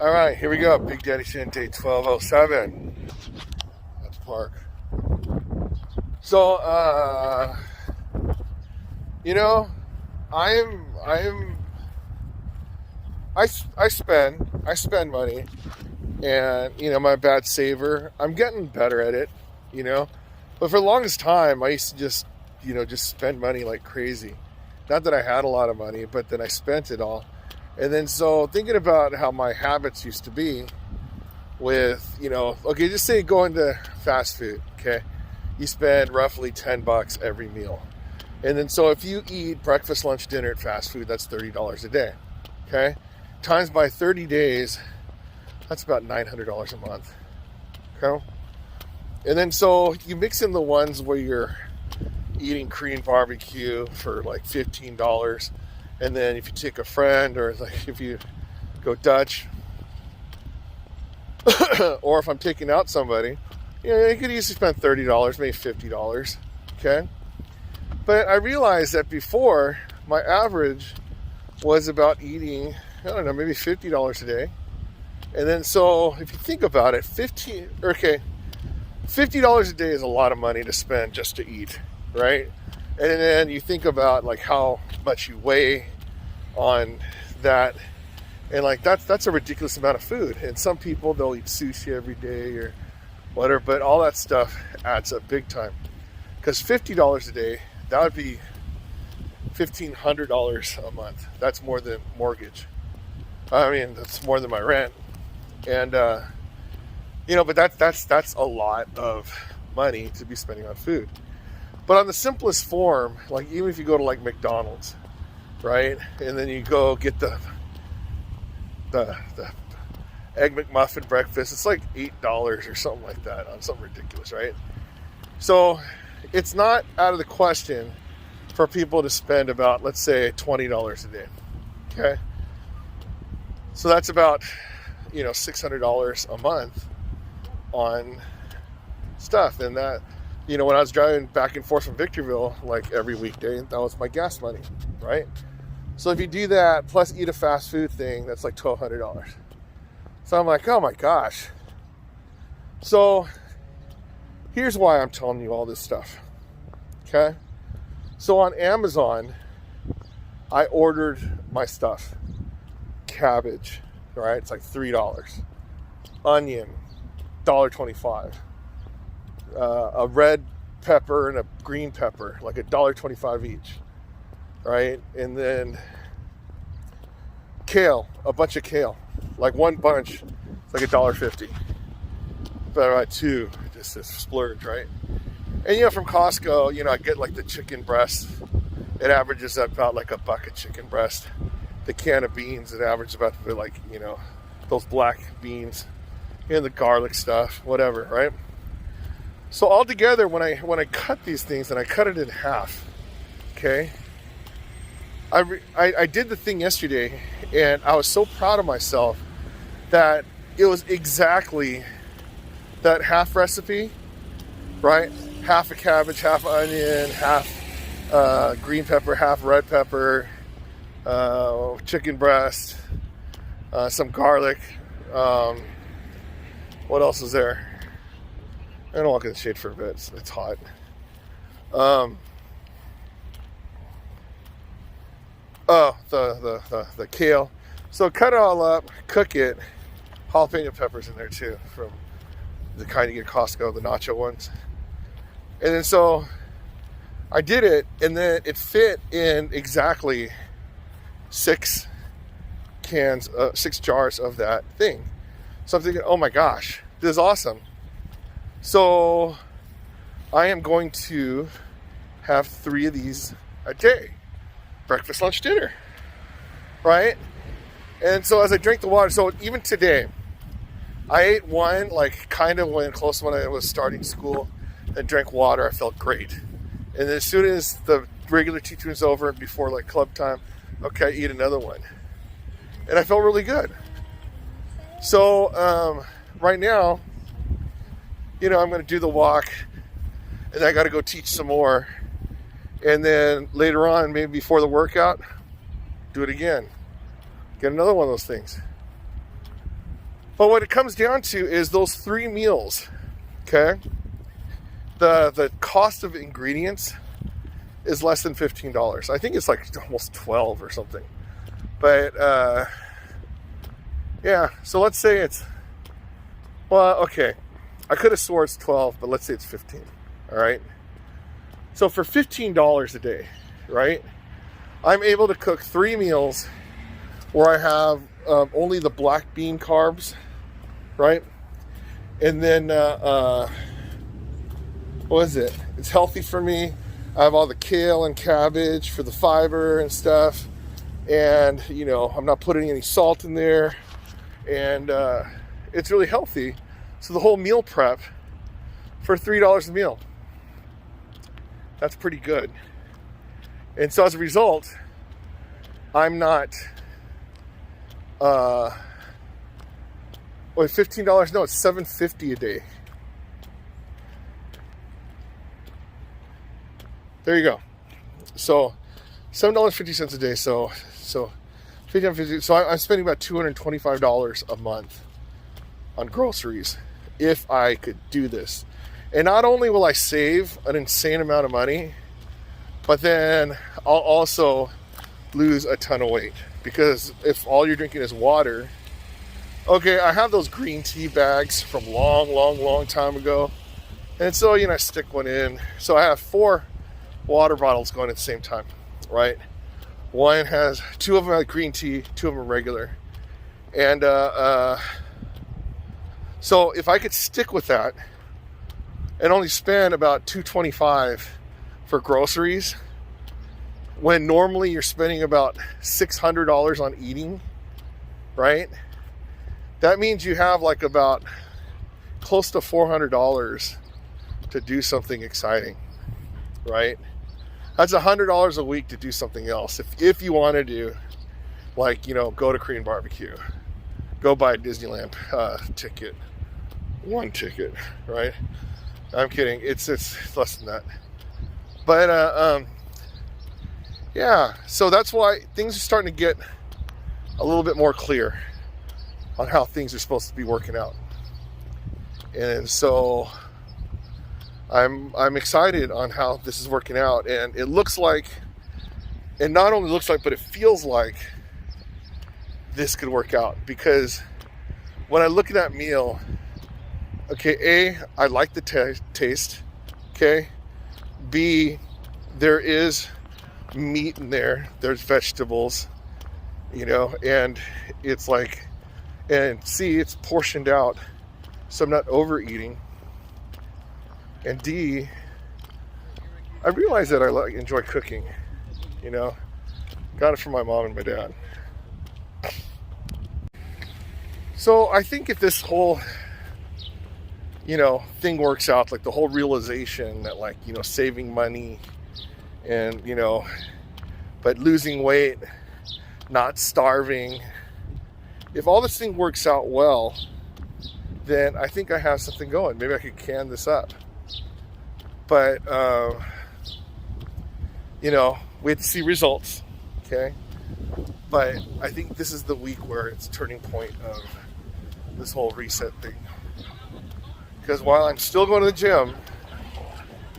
All right, here we go. Big Daddy Shinte 1207. Let's park. So, you know, I spend money, and I'm a bad saver. I'm getting better at it, but for the longest time, I used to just spend money like crazy. Not that I had a lot of money, but then I spent it all. And then so thinking about how my habits used to be with, okay, just say going to fast food, okay? You spend roughly $10 every meal. And then so if you eat breakfast, lunch, dinner at fast food, that's $30 a day, okay? Times by 30 days, that's about $900 a month, okay? And then so you mix in the ones where you're eating Korean barbecue for like $15. And then if you take a friend, or like if you go Dutch, or if I'm taking out somebody, you could easily spend $30, maybe $50, okay? But I realized that before, my average was about eating, I don't know, maybe $50 a day. And then so if you think about it, $50 a day is a lot of money to spend just to eat, right? And then you think about like how much you weigh on that, and like that's a ridiculous amount of food. And some people, they'll eat sushi every day or whatever, but all that stuff adds up big time. Because $50 a day, that would be $1,500 a month. That's more than mortgage. I mean, that's more than my rent. And but that's a lot of money to be spending on food. But on the simplest form, like even if you go to like McDonald's, right? And then you go get the Egg McMuffin breakfast. It's like $8 or something like that on something ridiculous, right? So it's not out of the question for people to spend about, let's say, $20 a day, okay? So that's about, $600 a month on stuff. And that, when I was driving back and forth from Victorville, like every weekday, that was my gas money, right? So if you do that, plus eat a fast food thing, that's like $1,200. So I'm like, oh my gosh. So here's why I'm telling you all this stuff, okay? So on Amazon, I ordered my stuff. Cabbage, right? It's like $3. Onion, $1.25. A red pepper and a green pepper, like $1.25 each, right? And then kale, a bunch of kale, like one bunch, it's like $1.50. But I buy two, just this splurge, right? And from Costco, I get like the chicken breast. It averages about like $1 a chicken breast. The can of beans, it averages about like, those black beans and the garlic stuff, whatever, right? So all together, when I cut these things, and I cut it in half, okay? I did the thing yesterday, and I was so proud of myself that it was exactly that half recipe, right? Half a cabbage, half onion, half green pepper, half red pepper, chicken breast, some garlic. What else is there? I'm gonna walk in the shade for a bit. It's hot. The kale. So cut it all up, cook it. Jalapeno peppers in there too, from the kind you get at Costco, the nacho ones. And then so I did it, and then it fit in exactly 6 jars of that thing. So I'm thinking, oh my gosh, this is awesome. So I am going to have 3 of these a day. Breakfast, lunch, dinner. Right? And so as I drink the water, so even today, I ate one, like kind of close when I was starting school, and drank water. I felt great. And then as soon as the regular teaching was over, before like club time, okay, I eat another one. And I felt really good. So right now, I'm going to do the walk, and I got to go teach some more. And then later on, maybe before the workout, do it again. Get another one of those things. But what it comes down to is those 3 meals, okay? The cost of ingredients is less than $15. I think it's like almost 12 or something. But yeah, so let's say it's, well, okay, I could have swore it's 12, but let's say it's 15. All right. So for $15 a day, right, I'm able to cook 3 meals where I have only the black bean carbs, right? And then what is it? It's healthy for me. I have all the kale and cabbage for the fiber and stuff. And, you know, I'm not putting any salt in there. And it's really healthy. So the whole meal prep for $3 a meal. That's pretty good. And so as a result, I'm not, wait, $15? No, it's $7.50 a day. There you go. So $7.50 a day. So $15.50. So I'm spending about $225 a month on groceries if I could do this. And not only will I save an insane amount of money, but then I'll also lose a ton of weight. Because if all you're drinking is water, okay, I have those green tea bags from long time ago. And so, you know, I stick one in. So I have 4 water bottles going at the same time, right? One has 2 of them have green tea, 2 of them are regular. And so if I could stick with that and only spend about $225 for groceries, when normally you're spending about $600 on eating, right? That means you have like about close to $400 to do something exciting, right? That's $100 a week to do something else. If you want to do, like, you know, go to Korean barbecue, go buy a Disneyland ticket, 1 ticket, right? I'm kidding. It's less than that. But yeah. So that's why things are starting to get a little bit more clear on how things are supposed to be working out. And so I'm excited on how this is working out. And it looks like, and not only looks like, but it feels like this could work out. Because when I look at that meal, okay, A, I like the taste, okay? B, there is meat in there, there's vegetables, you know, and it's like, and C, it's portioned out, so I'm not overeating. And D, I realize that I enjoy cooking, you know, got it from my mom and my dad. So I think if this whole, you know, thing works out, like the whole realization that, like, you know, saving money and, you know, but losing weight, not starving, if all this thing works out well, then I think I have something going. Maybe I could can this up. But, you know, we have to see results, okay? But I think this is the week where it's a turning point of this whole reset thing. Because while I'm still going to the gym,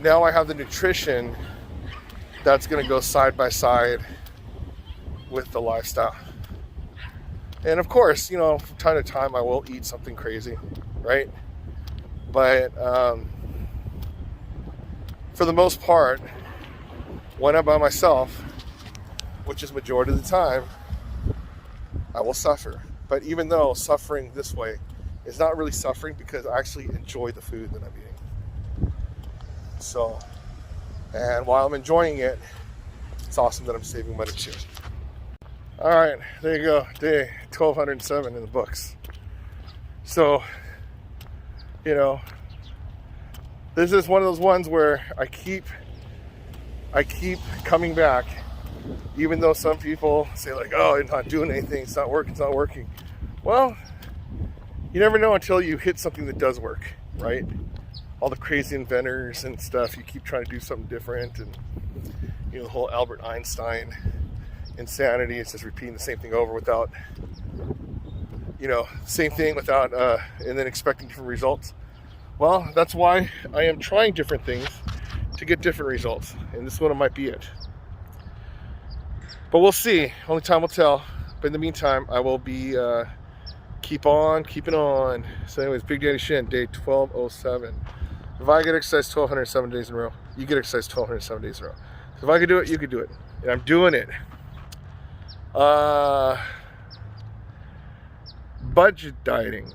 now I have the nutrition that's going to go side by side with the lifestyle. And of course, you know, from time to time I will eat something crazy, right? But for the most part, when I'm by myself, which is majority of the time, I will suffer. But even though suffering this way is not really suffering, because I actually enjoy the food that I'm eating. So, and while I'm enjoying it, it's awesome that I'm saving money too. All right, there you go, day 1207 in the books. So, you know, this is one of those ones where I keep coming back, even though some people say like, oh, it's not doing anything, it's not working. Well, you never know until you hit something that does work, right? All the crazy inventors and stuff, you keep trying to do something different, and, you know, the whole Albert Einstein insanity, it's just repeating the same thing over without same thing without, and then expecting different results. Well, that's why I am trying different things to get different results. And this one might be it. But we'll see. Only time will tell. But in the meantime, I will be keep on keeping on. So anyways, Big Daddy Shin, day 1207. If I get exercise 1,207 days in a row, you get exercise 1,207 days in a row. So if I could do it, you could do it. And I'm doing it. Budget dieting.